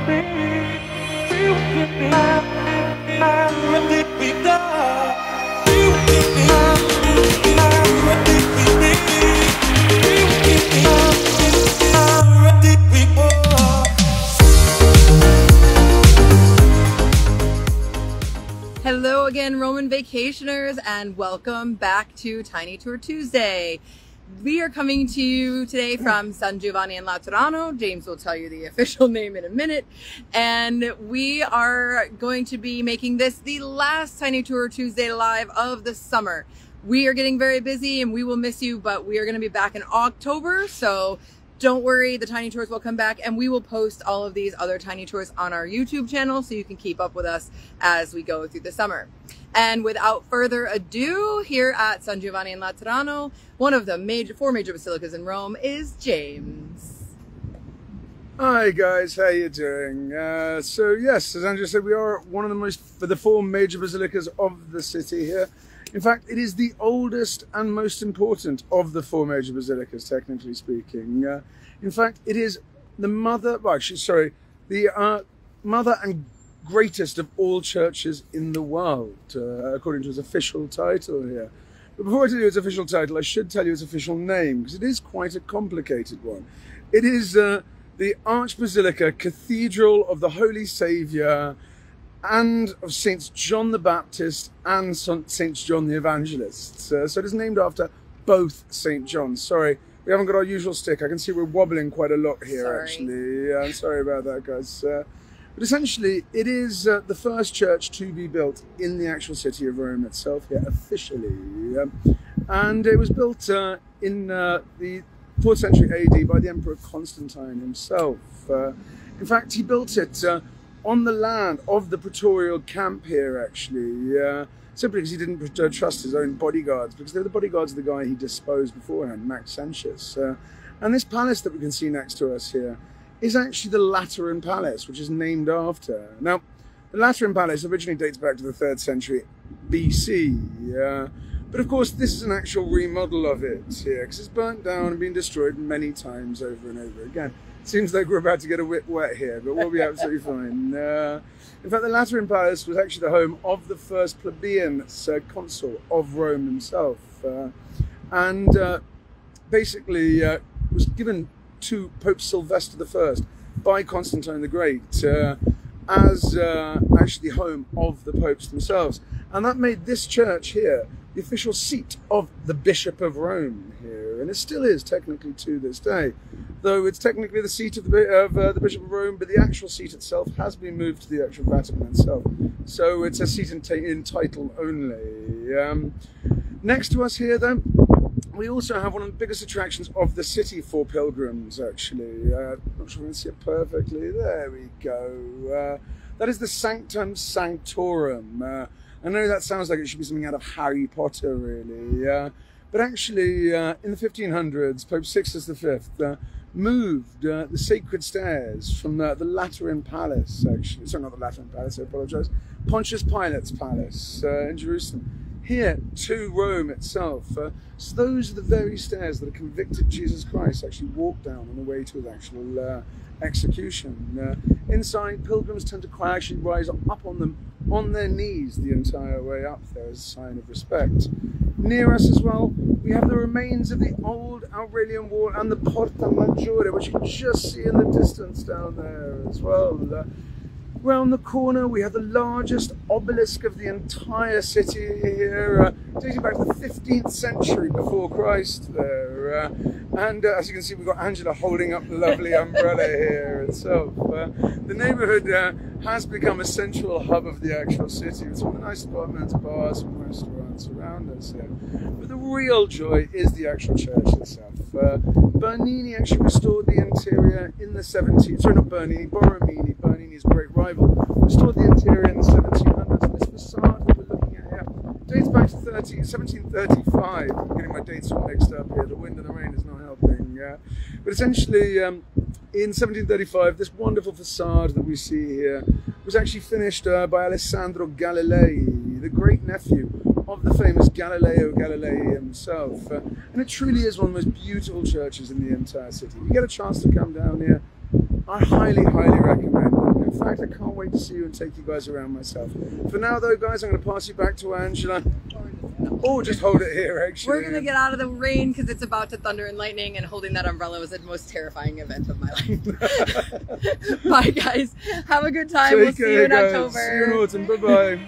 Hello again, Roman vacationers, and welcome back to Tiny Tour Tuesday. We are coming to you today from San Giovanni in Laterano. James will tell you the official name in a minute. And we are going to be making this the last Tiny Tour Tuesday live of the summer. We are getting very busy and we will miss you, but we are going to be back in October. So don't worry, the Tiny Tours will come back and we will post all of these other Tiny Tours on our YouTube channel so you can keep up with us as we go through the summer. And without further ado, here at San Giovanni in Laterano, one of the four major basilicas in Rome is James. Hi guys, how you doing? So yes, as Andrew said, we are one of the four major basilicas of the city here. In fact, it is the oldest and most important of the four major basilicas, technically speaking. In fact, it is the mother and greatest of all churches in the world, according to its official title here. But before I tell you its official title, I should tell you its official name, because it is quite a complicated one. It is the Archbasilica Cathedral of the Holy Saviour and of Saints John the Baptist and Saint John the Evangelist. So it is named after both Saint Johns. Sorry, we haven't got our usual stick. I can see we're wobbling quite a lot here, actually. I'm sorry about that, guys. But essentially, it is the first church to be built in the actual city of Rome itself here, officially. And it was built in the 4th century AD by the Emperor Constantine himself. In fact, he built it on the land of the Praetorial camp here, actually, simply because he didn't trust his own bodyguards, because they were the bodyguards of the guy he disposed beforehand, Maxentius. And this palace that we can see next to us here is actually the Lateran Palace, which is named after. Now, the Lateran Palace originally dates back to the 3rd century BC, but of course this is an actual remodel of it here, because it's burnt down and been destroyed many times over and over again. Seems like we're about to get a bit wet here, but we'll be absolutely fine. In fact, the Lateran Palace was actually the home of the first plebeian consul of Rome himself, and basically was given to Pope Sylvester I by Constantine the Great as actually the home of the popes themselves. And that made this church here the official seat of the Bishop of Rome here, and it still is technically to this day, though it's technically the seat of the Bishop of Rome, but the actual seat itself has been moved to the actual Vatican itself. So it's a seat in title only. Next to us here, though, we also have one of the biggest attractions of the city for pilgrims, actually. I'm not sure we can see it perfectly. There we go. That is the Sanctum Sanctorum. I know that sounds like it should be something out of Harry Potter, really. But actually, in the 1500s, Pope Sixtus V moved the sacred stairs from the Lateran Palace, actually. Sorry, not the Lateran Palace, I apologise. Pontius Pilate's palace in Jerusalem, here to Rome itself. So those are the very stairs that a convicted Jesus Christ actually walked down on the way to his actual execution. Inside, pilgrims tend to actually rise up on them on their knees the entire way up there as a sign of respect. Near us as well, we have the remains of the old Aurelian Wall and the Porta Maggiore, which you can just see in the distance down there as well. Round the corner, we have the largest obelisk of the entire city here, dating back to the 15th century before Christ there. And as you can see, we've got Angela holding up the lovely umbrella here itself. The neighbourhood has become a central hub of the actual city, with some of the nice apartments, bars and restaurants around us here. But the real joy is the actual church itself. Bernini actually restored the interior in the 17th, sorry, not Bernini, Borromini, Bernini's great rival, restored the interior in the 1700s, and this facade that we're looking at here dates back to 1735. I'm getting my dates all mixed up here, the wind and the rain is not helping. But essentially, in 1735, this wonderful facade that we see here was actually finished by Alessandro Galilei, the great nephew of the famous Galileo Galilei himself. And it truly is one of the most beautiful churches in the entire city. If you get a chance to come down here, I highly, highly recommend it. In fact, I can't wait to see you and take you guys around myself. For now, though, guys, I'm going to pass you back to Angela. Oh, just hold it here, actually. We're going to get out of the rain because it's about to thunder and lightning, and holding that umbrella was the most terrifying event of my life. Bye, guys. Have a good time. We'll see you in October. See you in autumn. Bye-bye.